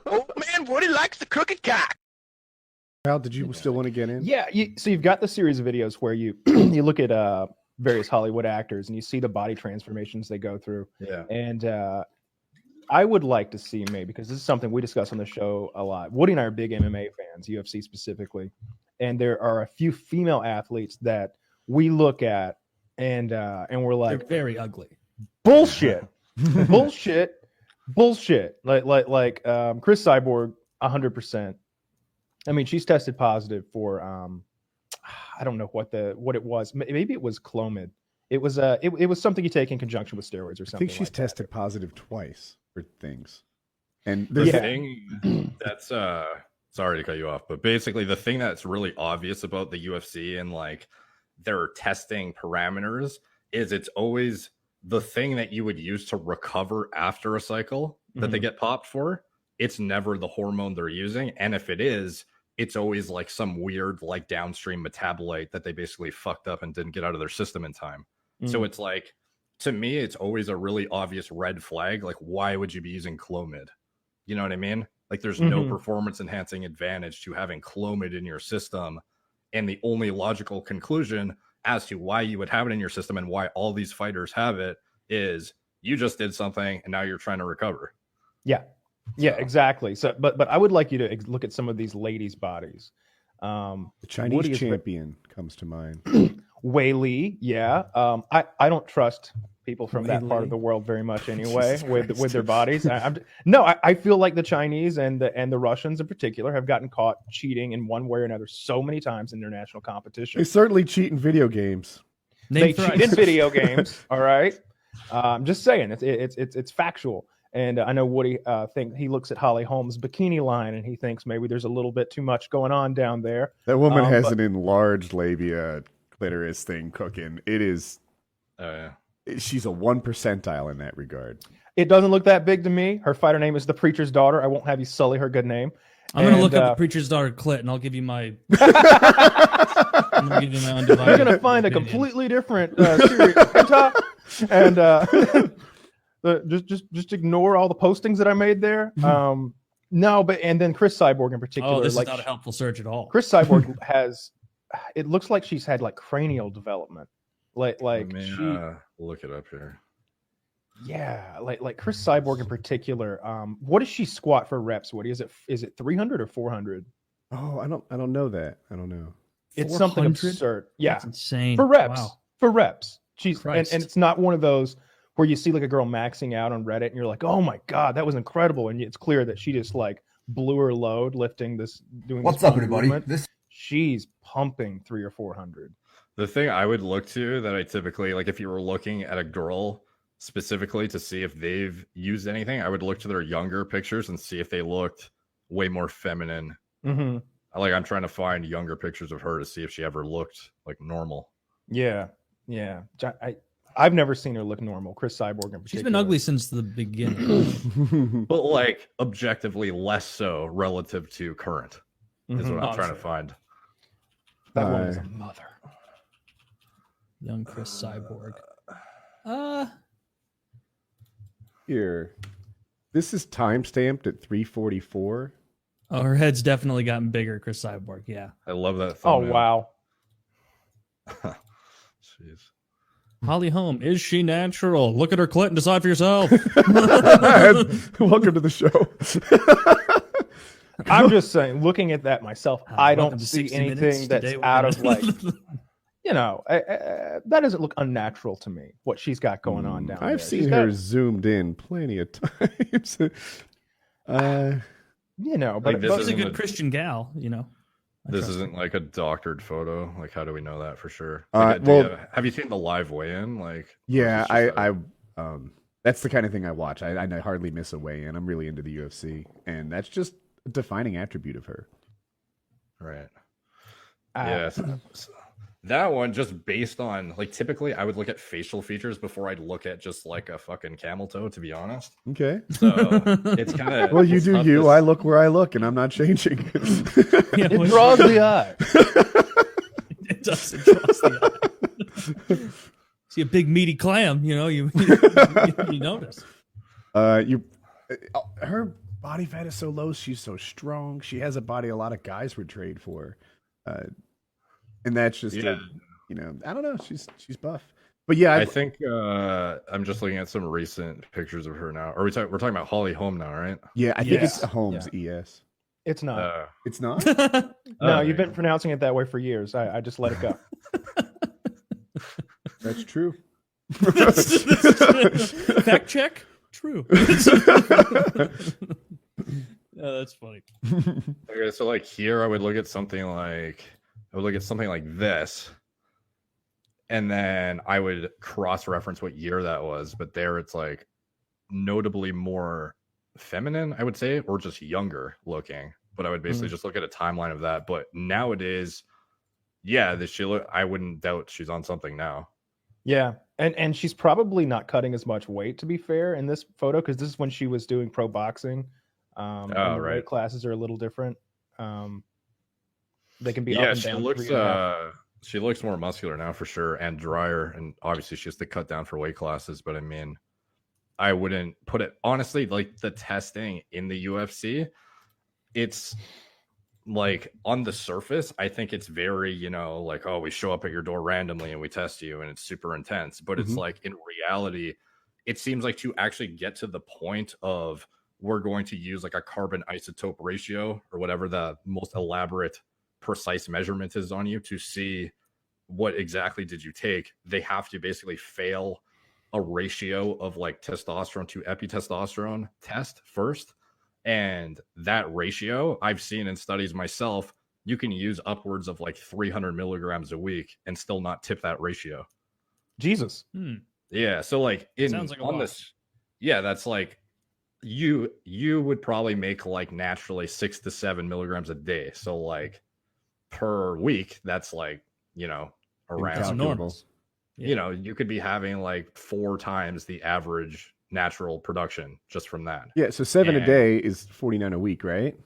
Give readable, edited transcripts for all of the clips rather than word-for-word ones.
Old man Woody likes the crooked cock. Al, did you still want to get in? Yeah, so you've got the series of videos where you you look at various Hollywood actors and you see the body transformations they go through. Yeah. And I would like to see, maybe, because this is something we discuss on the show a lot. Woody and I are big MMA fans, UFC specifically. And there are a few female athletes that we look at and we're like, they're very ugly. Bullshit. Bullshit. Like Chris Cyborg, 100%. I mean, she's tested positive for I don't know what it was. Maybe it was Clomid. It was it was something you take in conjunction with steroids or something. I think she's like tested positive twice for things. And the thing that's sorry to cut you off, but basically the thing that's really obvious about the UFC and like their testing parameters is it's always the thing that you would use to recover after a cycle that they get popped for. It's never the hormone they're using, and if it is, it's always like some weird like downstream metabolite that they basically fucked up and didn't get out of their system in time. So it's like, to me, it's always a really obvious red flag. Like, why would you be using Clomid? You know what I mean? Like, there's no performance enhancing advantage to having Clomid in your system. And the only logical conclusion as to why you would have it in your system and why all these fighters have it is you just did something and now you're trying to recover. Yeah. Yeah, exactly. So, but I would like you to look at some of these ladies' bodies. The Chinese champion comes to mind. Wei Li, yeah. I don't trust people from that part of the world very much anyway with their bodies. I feel like the Chinese and the Russians in particular have gotten caught cheating in one way or another so many times in international competition. They certainly cheat in video games. They cheat in video games. All right. I'm just saying it's factual. And I know Woody he looks at Holly Holm's bikini line and he thinks maybe there's a little bit too much going on down there. That woman has an enlarged labia clitoris thing cooking. It is. She's a 1 percentile in that regard. It doesn't look that big to me. Her fighter name is the Preacher's Daughter. I won't have you sully her good name. I'm going to look up the Preacher's Daughter clit and I'll give you my. I'm going to give you my undivided. You're going to find opinion. A completely different series and just ignore all the postings that I made there. No, but and then Chris Cyborg in particular. Oh, this is not a helpful search at all. Chris Cyborg has. It looks like she's had like cranial development. Like look it up here. Yeah, like Chris Cyborg in particular. What does she squat for reps? Woody, is it 300 or 400? Oh, I don't know that. I don't know. It's something absurd. Yeah, that's insane. For reps. Wow. For reps. She's and it's not one of those where you see like a girl maxing out on Reddit and you're like, oh my god, that was incredible, and it's clear that she just like blew her load lifting this. What's up, everybody? She's pumping 300 or 400. The thing I would look to that I typically like, if you were looking at a girl specifically to see if they've used anything, I would look to their younger pictures and see if they looked way more feminine. I'm trying to find younger pictures of her to see if she ever looked like normal. Yeah. I've never seen her look normal. Chris Cyborg in particular. She's been ugly since the beginning. But like objectively less so relative to current is what I'm trying to find. That woman's a mother. Young Chris Cyborg. Here. This is timestamped at 3:44. Oh, her head's definitely gotten bigger, Chris Cyborg. Yeah. I love that thumbnail. Oh, wow. Jeez. Holly Holm, is she natural? Look at her clit and decide for yourself. Welcome to the show. I'm just saying, looking at that myself, I don't see anything that's out of like, that doesn't look unnatural to me, what she's got going on down there. I've seen her zoomed in plenty of times. But she's a good Christian gal, This isn't like a doctored photo. Like, how do we know that for sure? Have you seen the live weigh-in? That's the kind of thing I watch. I hardly miss a weigh-in. I'm really into the UFC, and that's just a defining attribute of her. Right. Yes. That one, just based on like, typically I would look at facial features before I'd look at just like a fucking camel toe, to be honest. Okay. So it's kind of well, you do you. I look where I look, and I'm not changing. It draws the eye. It does. It draws the eye. See a big meaty clam, you notice. Her body fat is so low. She's so strong. She has a body a lot of guys would trade for. And that's just, I don't know. She's buff. But yeah, I think I'm just looking at some recent pictures of her now. We're talking about Holly Holm now, right? Yeah, I think it's Holmes, ES. It's not. It's not? No, you've been pronouncing it that way for years. I just let it go. That's true. Fact check. True. That's funny. Okay, so like here, I would look at something like this, and then I would cross-reference what year that was. But there, it's like notably more feminine, I would say, or just younger looking. But I would basically just look at a timeline of that. But nowadays, I wouldn't doubt she's on something now. Yeah, and she's probably not cutting as much weight, to be fair, in this photo, because this is when she was doing pro boxing. The weight classes are a little different. They can be up and down. She looks more muscular now for sure, and drier, and obviously she has to cut down for weight classes. But I mean, I wouldn't put it honestly, like the testing in the UFC, it's like on the surface, I think it's very, like, oh, we show up at your door randomly and we test you and it's super intense. But it's like in reality, it seems like to actually get to the point of we're going to use like a carbon isotope ratio or whatever the most elaborate, precise measurement is on you to see what exactly did you take. They have to basically fail a ratio of like testosterone to epitestosterone test first. And that ratio I've seen in studies myself, you can use upwards of like 300 milligrams a week and still not tip that ratio. Jesus. Yeah. So like sounds like on this, that's like you would probably make like naturally 6 to 7 milligrams a day. So like per week, that's like, around normal. You could be having like 4 times the average natural production just from that. Yeah, so 7 a day is 49 a week, right?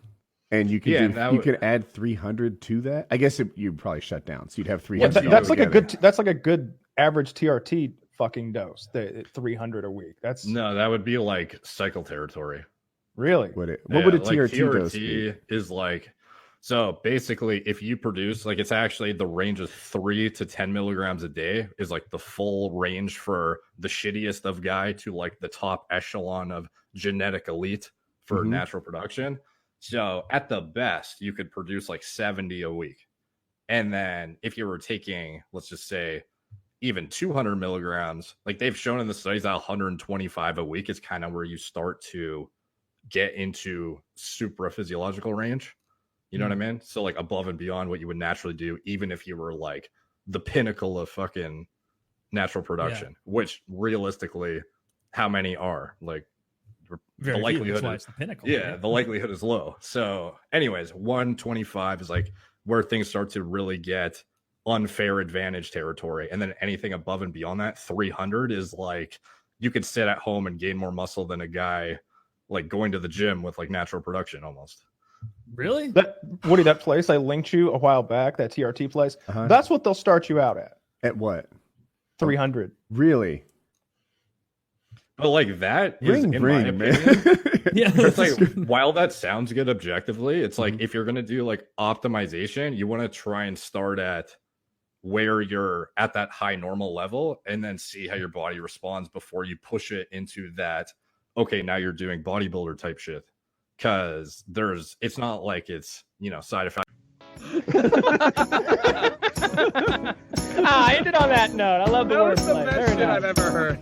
And you could could add 300 to that. I guess you'd probably shut down, so you'd have 300. Yeah, that's like a good average TRT fucking dose. The 300 a week. That would be like cycle territory. Really? What would a TRT dose be? Is like, so basically, if you produce, like, it's actually the range of 3 to 10 milligrams a day is like the full range for the shittiest of guy to like the top echelon of genetic elite for natural production. So at the best, you could produce like 70 a week. And then if you were taking, let's just say, even 200 milligrams, like they've shown in the studies that 125 a week is kind of where you start to get into supraphysiological range. You know what I mean? So like above and beyond what you would naturally do, even if you were like the pinnacle of fucking natural production, which realistically, how many are? Like the likelihood is the pinnacle. Yeah, the likelihood is low. So anyways, 125 is like where things start to really get unfair advantage territory. And then anything above and beyond that, 300 is like you could sit at home and gain more muscle than a guy like going to the gym with like natural production almost. Really? Woody, that place I linked you a while back, that TRT place, that's what they'll start you out at. At what? 300. Really? But like that is, in my opinion, it's like, while that sounds good objectively, it's like if you're going to do like optimization, you want to try and start at where you're at that high normal level and then see how your body responds before you push it into that. Okay, now you're doing bodybuilder type shit. Because it's not like it's, side effect. I ended on that note. I love the wordplay. That was the best shit I've ever heard.